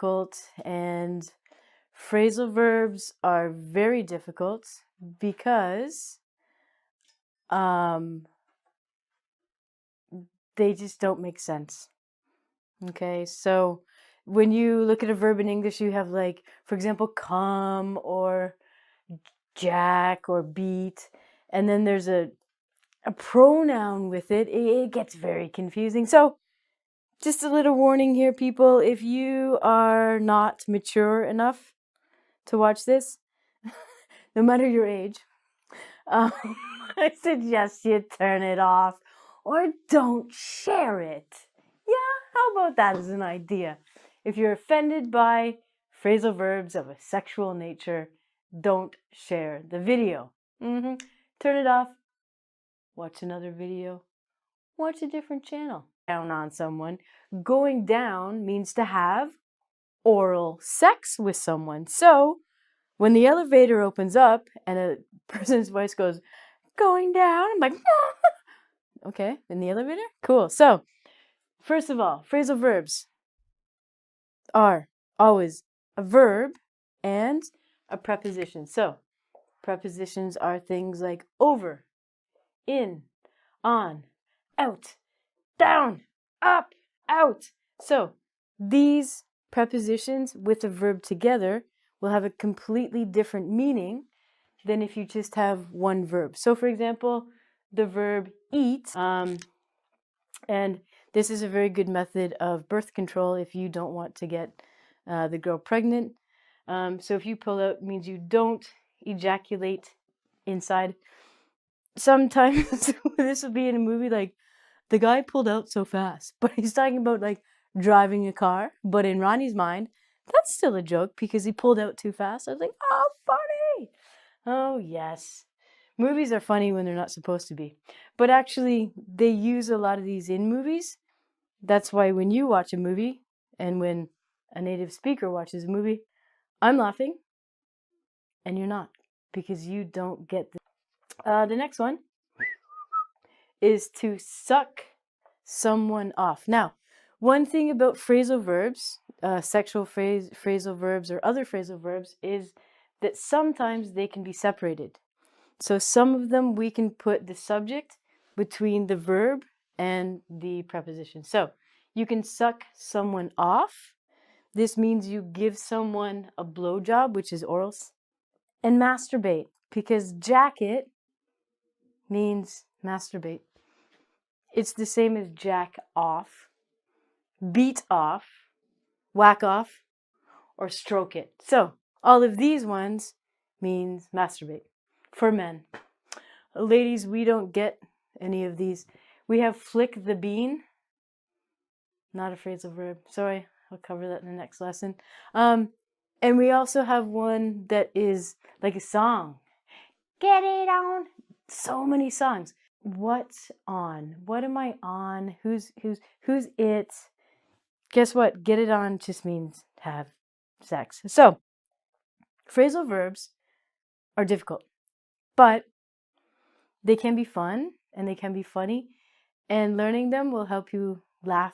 difficult, and phrasal verbs are very difficult because they just don't make sense. Okay, so when you look at a verb in English, you have, like, for example, come or jack or beat, and then there's a pronoun with it. It gets very confusing. So just a little warning here, people, if you are not mature enough to watch this, no matter your age, I suggest you turn it off or don't share it. Yeah, how about that as an idea? If you're offended by phrasal verbs of a sexual nature, don't share the video. Turn it off, watch another video, watch a different channel. Down on someone. Going down means to have oral sex with someone. So when the elevator opens up and a person's voice goes, going down, I'm like, okay, in the elevator? Cool. So, first of all, phrasal verbs are always a verb and a preposition. So, prepositions are things like over, in, on, out, down, up, out. So, these prepositions with a verb together will have a completely different meaning than if you just have one verb. So, for example, the verb eat, and this is a very good method of birth control if you don't want to get the girl pregnant. So if you pull out, it means you don't ejaculate inside. Sometimes this will be in a movie like, the guy pulled out so fast, but he's talking about like driving a car. But in Ronnie's mind, that's still a joke because he pulled out too fast. I was like, oh, funny. Oh, yes. Movies are funny when they're not supposed to be. But actually, they use a lot of these in movies. That's why when you watch a movie and when a native speaker watches a movie, I'm laughing and you're not because you don't get the next one is to suck someone off. Now, one thing about phrasal verbs, sexual phrasal verbs or other phrasal verbs, is that sometimes they can be separated. So some of them we can put the subject between the verb and the preposition. So you can suck someone off. This means you give someone a blowjob, which is oral, and masturbate, because jacket means masturbate. It's the same as jack off, beat off, whack off, or stroke it. So all of these ones means masturbate for men. Ladies, we don't get any of these. We have flick the bean. Not a phrasal verb. Sorry, I'll cover that in the next lesson. And we also have one that is like a song. Get it on. So many songs. What's on? What am I on? Who's it? Guess what? Get it on just means have sex. So, phrasal verbs are difficult, but they can be fun and they can be funny, and learning them will help you laugh.